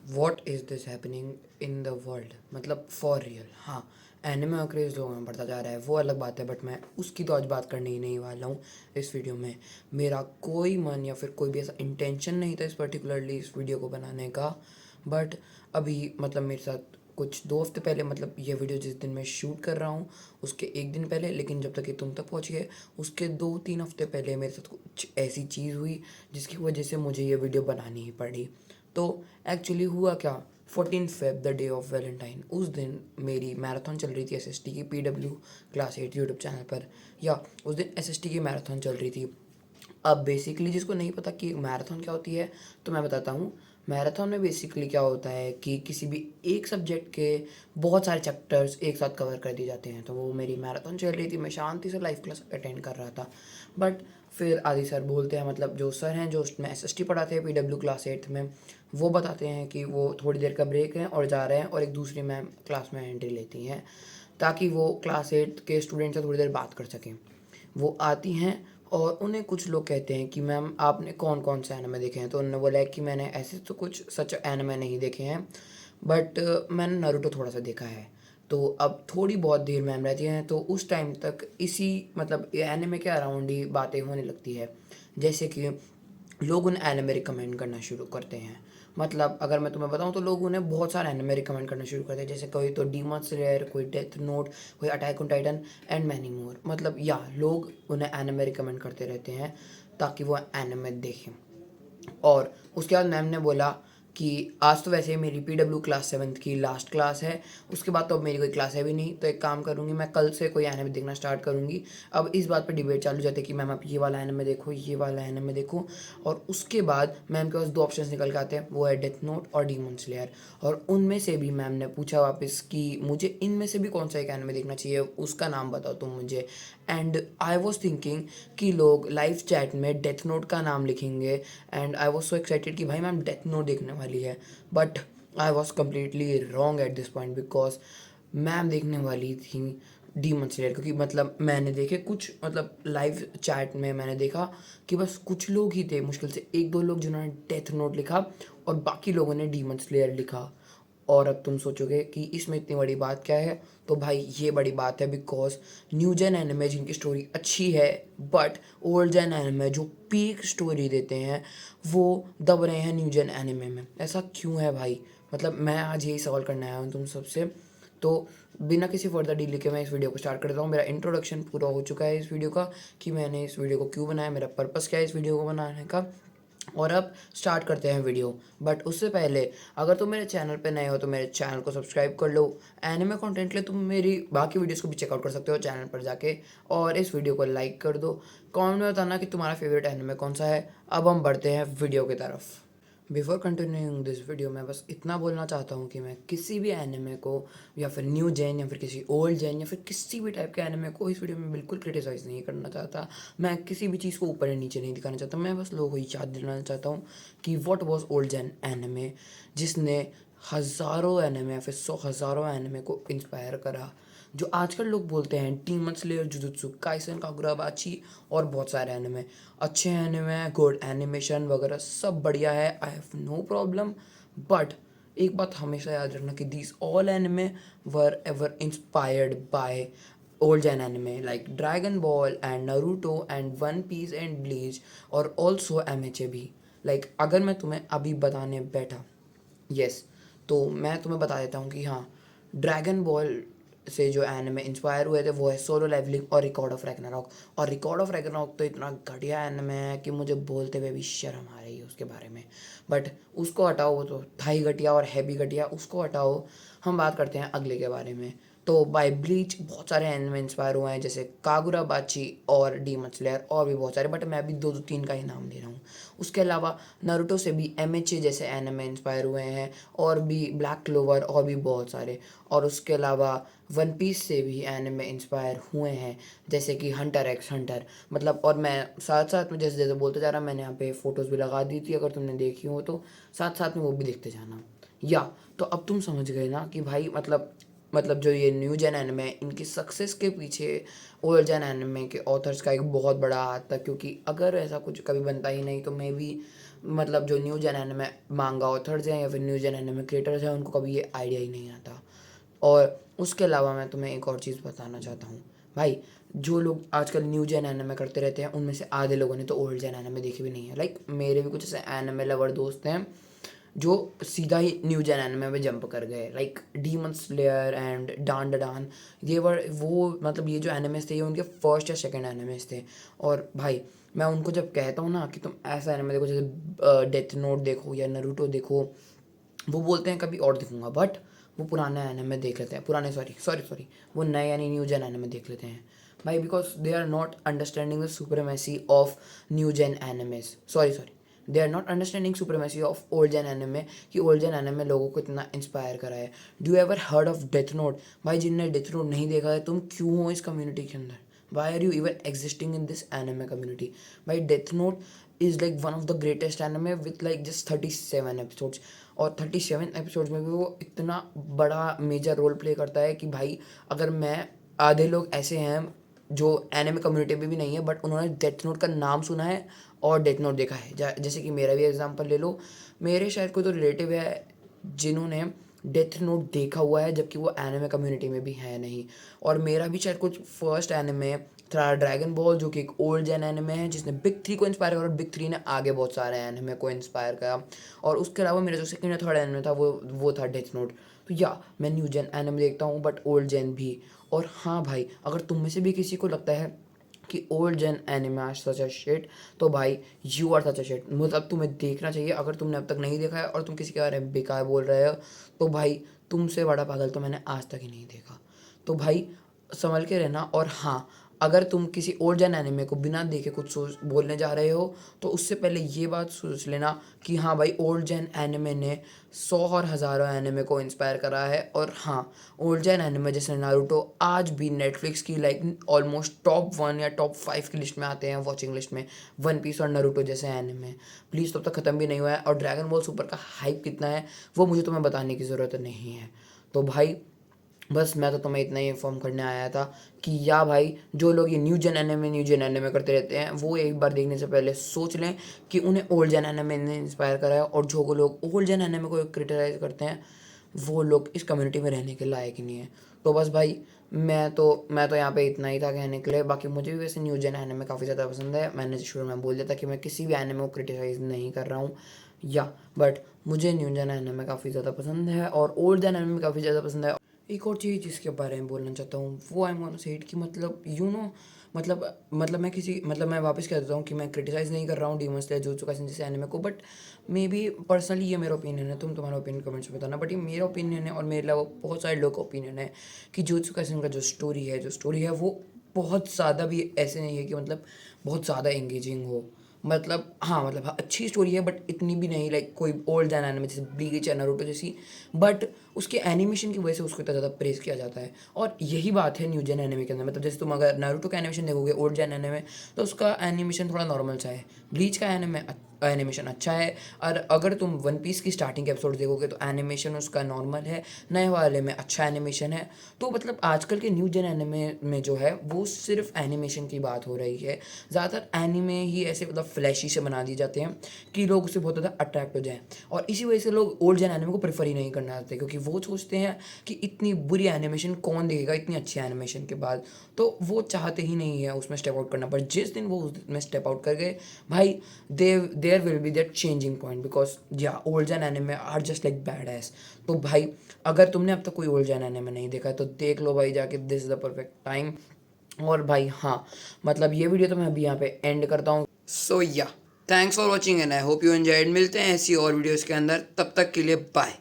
What is this happening in the world, मतलब for real. हाँ, anime का craze लोगों में बढ़ता जा रहा है, वो अलग बात है, बट मैं उसकी तो आज बात करने ही नहीं वाला हूँ इस वीडियो में। मेरा कोई मन या फिर कोई भी ऐसा इंटेंशन नहीं था इस पर्टिकुलरली इस वीडियो को बनाने का, बट अभी मतलब मेरे साथ कुछ 2 हफ्ते पहले, मतलब ये वीडियो जिस दिन मैं शूट कर रहा हूँ उसके एक दिन पहले, लेकिन जब तक ये तुम तक पहुँच गए उसके 2-3 हफ्ते पहले मेरे साथ कुछ ऐसी चीज़ हुई जिसकी वजह से मुझे ये वीडियो बनानी ही पड़ी। तो एक्चुअली हुआ क्या, 14 Feb the day of Valentine, उस दिन मेरी मैराथन चल रही थी एसएसटी की, पीडब्ल्यू क्लास 8 यूट्यूब चैनल पर। या उस दिन एसएसटी की मैराथन चल रही थी। अब बेसिकली जिसको नहीं पता कि मैराथन क्या होती है, तो मैं बताता हूँ। मैराथन में बेसिकली क्या होता है कि किसी भी एक सब्जेक्ट के बहुत सारे चैप्टर्स एक साथ कवर कर दिए जाते हैं। तो वो मेरी मैराथन चल रही थी, मैं शांति से लाइव क्लास अटेंड कर रहा था। बट फिर आदि सर बोलते हैं, मतलब जो सर हैं जो उसमें एसएसटी पढ़ाते हैं पीडब्ल्यू क्लास 8 में, वो बताते हैं कि वो थोड़ी देर का ब्रेक है और जा रहे हैं और एक दूसरी मैम क्लास में एंट्री लेती हैं ताकि वो क्लास 8 के स्टूडेंट से थोड़ी देर बात कर सकें। वो आती हैं और उन्हें कुछ लोग कहते हैं कि मैम आपने कौन कौन से एनिमे देखे हैं। तो उन्होंने बोला है कि मैंने ऐसे तो कुछ सच एनिमे नहीं देखे हैं, बट मैंने नारुतो थोड़ा सा देखा है। तो अब थोड़ी बहुत देर मैम रहती हैं तो उस टाइम तक इसी मतलब एनिमे के अराउंड ही बातें होने लगती है। जैसे कि लोग उन्हें एनिमे रिकमेंड करना शुरू करते हैं। मतलब अगर मैं तुम्हें बताऊं तो लोग उन्हें बहुत सारे एनिमे रिकमेंड करना शुरू करते हैं, जैसे कोई तो डीमन स्लेयर, कोई डेथ नोट, कोई attack on Titan and many more. मतलब या लोग उन्हें एनिमे रिकमेंड करते रहते हैं ताकि वो एनिमे देखें। और उसके बाद मैम ने बोला कि आज तो वैसे ही मेरी पीडब्ल्यू क्लास 7th की लास्ट क्लास है, उसके बाद तो अब मेरी कोई क्लास है भी नहीं, तो एक काम करूँगी मैं कल से कोई एनिमे देखना स्टार्ट करूँगी। अब इस बात पे डिबेट चालू हो जाती है कि मैम आप ये वाला एनिमे देखो, ये वाला एनिमे देखो। और उसके बाद मैम के पास 2 ऑप्शंस निकल के आते हैं, वो है डेथ नोट और डीमन स्लेयर। और उनमें से भी मैम ने पूछा वापस कि मुझे इनमें से भी कौन सा एक एनिमे देखना चाहिए, उसका नाम बताओ तुम मुझे। एंड आई वॉज थिंकिंग कि लोग लाइव चैट में डेथ नोट का नाम लिखेंगे, and I was so excited कि भाई मैम डेथ नोट देखने वाली है। But I was completely wrong at this point, because ma'am देखने वाली थी डीमन स्लेयर। क्योंकि मतलब मैंने देखे कुछ, मतलब लाइव चैट में मैंने देखा कि बस कुछ लोग ही थे, मुश्किल से 1-2 लोग जिन्होंने डेथ नोट लिखा और बाकी लोगों ने डीमन स्लेयर लिखा। और अब तुम सोचोगे कि इसमें इतनी बड़ी बात क्या है, तो भाई ये बड़ी बात है बिकॉज न्यू जेन एनिमे जिनकी स्टोरी अच्छी है, बट ओल्ड जेन एनिमे जो पीक स्टोरी देते हैं वो दब रहे हैं न्यू जेन एनिमे में। ऐसा क्यों है भाई? मतलब मैं आज यही सवाल करने आया हूँ तुम सबसे। तो बिना किसी फर्दर डील के मैं इस वीडियो को स्टार्ट करता हूँ। मेरा इंट्रोडक्शन पूरा हो चुका है इस वीडियो का कि मैंने इस वीडियो को क्यों बनाया, मेरा पर्पस क्या है इस वीडियो को बनाने का। और अब स्टार्ट करते हैं वीडियो। बट उससे पहले अगर तुम मेरे चैनल पे नए हो तो मेरे चैनल को सब्सक्राइब कर लो। एनिमे कंटेंट के लिए तुम मेरी बाकी वीडियोस को भी चेकआउट कर सकते हो चैनल पर जाके, और इस वीडियो को लाइक कर दो। कमेंट में बताना कि तुम्हारा फेवरेट एनिमे कौन सा है। अब हम बढ़ते हैं वीडियो की तरफ। बिफोर कंटिन्यूइंग दिस वीडियो मैं बस इतना बोलना चाहता हूँ कि मैं किसी भी एनिमे को या फिर न्यू जेन या फिर किसी ओल्ड जेन या फिर किसी भी टाइप के एनिमे को इस वीडियो में बिल्कुल क्रिटिसाइज़ नहीं करना चाहता। मैं किसी भी चीज़ को ऊपर या नीचे नहीं दिखाना चाहता। मैं बस लोगों को याद दिलाना चाहता हूँ कि what was old gen anime, जिसने हज़ारों एनिमे या फिर 100 हज़ारों एनिमे को इंस्पायर करा। जो आजकल लोग बोलते हैं डीमन स्लेयर, जुजुत्सु काइसन, कागुराबाची और बहुत सारे एनिमे अच्छे एनिमे हैं, गुड एनिमेशन वगैरह सब बढ़िया है, I have no problem. But एक बात हमेशा याद रखना कि these all anime were ever inspired by old an anime like Dragon Ball and Naruto and One Piece and Bleach, और ऑल्सो एमएचए भी। लाइक अगर मैं तुम्हें अभी बताने बैठा, यस, तो मैं तुम्हें बता देता हूँ कि हाँ, ड्रैगन बॉल से जो एनिमे इंस्पायर हुए थे वो है सोलो लेवलिंग और रिकॉर्ड ऑफ रैग्नारॉक। और रिकॉर्ड ऑफ रैग्नारॉक तो इतना घटिया एनिमे है कि मुझे बोलते हुए भी शर्म आ रही है उसके बारे में। बट उसको हटाओ, वो तो था ही घटिया और है भी घटिया, उसको हटाओ। हम बात करते हैं अगले के बारे में। तो बाय ब्लीच बहुत सारे एनिमे इंस्पायर हुए हैं, जैसे कागुराबाची और डीमन स्लेयर और भी बहुत सारे, बट मैं अभी 2-3 का ही नाम ले रहा हूँ। उसके अलावा नारुतो से भी एमएचए जैसे एनिमे इंस्पायर हुए हैं, और भी ब्लैक क्लोवर और भी बहुत सारे। और उसके अलावा वन पीस से भी एनिमे इंस्पायर हुए हैं, जैसे कि हंटर एक्स हंटर। मतलब और मैं साथ साथ में जैसे जैसे बोलते जा रहा, मैंने यहाँ पे फ़ोटोज़ भी लगा दी थी, अगर तुमने देखी हो तो साथ साथ में वो भी देखते जाना। या तो अब तुम समझ गए ना कि भाई मतलब जो ये न्यू जेन एनिमे है इनकी सक्सेस के पीछे ओल्ड जेन एनिमे के ऑथर्स का एक बहुत बड़ा हाथ था। क्योंकि अगर ऐसा कुछ कभी बनता ही नहीं तो मे बी मतलब जो न्यू जेन एनिमे मांगा ऑथर्स हैं या फिर न्यू जेन एनिमे क्रिएटर्स हैं उनको कभी ये आइडिया ही नहीं आता। और उसके अलावा मैं तुम्हें एक और चीज़ बताना चाहता हूँ भाई, जो लोग आजकल न्यू जेन एनिमे करते रहते हैं उनमें से आधे लोगों ने तो ओल्ड जेन एनिमे देखी भी नहीं है। लाइक मेरे भी कुछ ऐसे एनिमे लवर दोस्त हैं जो सीधा ही न्यू जेन एनिमे में जंप कर गए, लाइक डीमन स्लेयर एंड डान डान। ये वर वो मतलब ये जो एनिमेस थे ये उनके फर्स्ट या सेकंड एनिमेस थे। और भाई मैं उनको जब कहता हूँ ना कि तुम ऐसा एनिमे देखो जैसे डेथ नोट देखो या नरूटो देखो, वो बोलते हैं कभी और दिखूंगा, बट वो पुराने एनिमे देख लेते हैं, पुराने सॉरी वो नए यानी न्यू जेन एनिमे देख लेते हैं भाई, because they are not understanding the supremacy of new gen animes. Sorry they are not understanding supremacy of old gen anime, कि ओल्ड जेन एनिमे लोगों को इतना इंस्पायर करा है। Do you ever heard of Death Note? भाई जिनने death note नहीं देखा है, तुम क्यों हो इस कम्युनिटी के अंदर? Why are you even existing in this anime community? भाई Death Note is like one of the greatest anime with like just 37 episodes, और 37 एपिसोड्स में भी वो इतना बड़ा मेजर रोल प्ले करता है कि भाई अगर मैं, आधे लोग ऐसे हैं जो एनिमे कम्युनिटी में भी नहीं है बट उन्होंने डेथ नोट का नाम सुना है और डेथ नोट देखा है। जैसे कि मेरा भी एग्जांपल ले लो, मेरे शायद कोई तो रिलेटिव है जिन्होंने डेथ नोट देखा हुआ है जबकि वो एनिमे कम्युनिटी में भी है नहीं। और मेरा भी शायद कुछ फर्स्ट एनिमे था ड्रैगन बॉल, जो कि एक ओल्ड जेन एनिमे है जिसने बिग थ्री को इंस्पायर करा और बिग थ्री ने आगे बहुत सारे एनिमे को इंस्पायर करा। और उसके अलावा मेरा जो सेकंड या थर्ड एनिमे था वो था डेथ नोट। तो या मैं न्यू जेन एनिमे देखता हूँ बट ओल्ड जेन भी। और हाँ भाई, अगर तुम में से भी किसी को लगता है कि old gen anime are such a shit, तो भाई you are such a shit. मतलब तुम्हें देखना चाहिए। अगर तुमने अब तक नहीं देखा है और तुम किसी के बारे में बेकार बोल रहे हो, तो भाई तुमसे बड़ा पागल तो मैंने आज तक ही नहीं देखा। तो भाई संभल के रहना। और हाँ, अगर तुम किसी ओल्ड जेन एनिमे को बिना देखे कुछ सोच बोलने जा रहे हो, तो उससे पहले ये बात सोच लेना कि हाँ भाई, ओल्ड जेन एनिमे ने 100 और हज़ारों एनिमे को इंस्पायर करा है। और हाँ, ओल्ड जेन एनिमे जैसे नारुतो आज भी नेटफ्लिक्स की लाइक ऑलमोस्ट टॉप 1 या टॉप 5 की लिस्ट में आते हैं, वॉचिंग लिस्ट में। वन पीस और नारुतो जैसे एनिमे प्लीज़ तब तक ख़त्म भी नहीं हुआ है। और ड्रैगन बॉल सुपर का हाइप कितना है वो मुझे तुम्हें बताने की ज़रूरत नहीं है। तो भाई बस मैं तो तुम्हें इतना ही इन्फॉर्म करने आया था कि या भाई, जो लोग ये न्यू जेन एनिमे करते रहते हैं वो एक बार देखने से पहले सोच लें कि उन्हें ओल्ड जेन एनिमे ने इंस्पायर करा है। और जो लोग ओल्ड जेन एनिमे को क्रिटिसाइज़ करते हैं वो लोग इस कम्युनिटी में रहने के लायक ही नहीं है। तो बस भाई मैं तो यहाँ पे इतना ही था कहने के लिए। बाकी मुझे भी वैसे न्यू जेन एनिमे काफ़ी ज़्यादा पसंद है। मैंने शुरू में बोल दिया था कि मैं किसी भी एनिमे को क्रिटिसाइज़ नहीं कर रहा हूँ या, बट मुझे न्यू जेन एनिमे काफ़ी ज़्यादा पसंद है और ओल्ड जेन एनिमे काफ़ी ज़्यादा पसंद है। एक और चीज़ जिसके बारे में बोलना चाहता हूँ वो I am gonna say it कि मतलब मैं वापस कह देता हूँ कि मैं क्रिटिसाइज़ नहीं कर रहा हूँ डीमन स्लेयर जुजुत्सु काइसेन जैसे एनिमे को, बट मे बी पर्सनली ये मेरा ओपिनियन है। तुम तुम्हारा ओपिनियन कमेंट्स में बताना, बट ये मेरा ओपिनियन है और मेरे अलावा बहुत सारे लोग का ओपिनियन है कि जुजुत्सु काइसेन का जो स्टोरी है वो बहुत ज़्यादा भी ऐसे नहीं है कि मतलब बहुत ज़्यादा एंगेजिंग हो। मतलब हाँ, अच्छी स्टोरी है बट इतनी भी नहीं लाइक कोई ओल्ड जेन एनिमे जैसे ब्लीच या नारुतो जैसी, बट उसके एनिमेशन की वजह से उसको इतना ज़्यादा प्रेज़ किया जाता है। और यही बात है न्यू जेन एनिमे के अंदर। मतलब जैसे तुम अगर नारुतो का एनिमेशन देखोगे ओल्ड जेन एनिमे, तो उसका एनिमेशन थोड़ा नॉर्मल सा है। ब्लीच का एनिमेशन अच्छा है। और अगर तुम वन पीस की स्टार्टिंग के एपिसोड देखोगे तो एनिमेशन उसका नॉर्मल है, नए वाले में अच्छा एनिमेशन है। तो मतलब आजकल के न्यू जेन एनिमे में जो है वो सिर्फ एनिमेशन की बात हो रही है। ज़्यादातर एनिमे ही ऐसे मतलब फ्लैशी से बना दिए जाते हैं कि लोग उससे बहुत ज़्यादा अट्रैक्ट हो जाएं। और इसी वजह से लोग ओल्ड जेन एनिमे को प्रेफर ही नहीं करना चाहते, क्योंकि वो सोचते हैं कि इतनी बुरी एनिमेशन कौन देखेगा इतनी अच्छी एनिमेशन के बाद। तो वो चाहते ही नहीं है उसमें स्टेप आउट करना। पर जिस दिन वो उसमें स्टेप आउट कर गए भाई, there will be that changing point, because yeah old gen anime are just like bad ass. तो भाई अगर तुमने अब तक कोई ओल्ड जेन एनिमे नहीं देखा है तो देख लो भाई जाके, this is the perfect time. और भाई हाँ, मतलब ये वीडियो तो मैं अभी यहाँ पे एंड करता हूँ। सो या, thanks for watching and I hope you enjoyed. मिलते हैं ऐसी और वीडियोज़ के अंदर, तब तक के लिए बाय।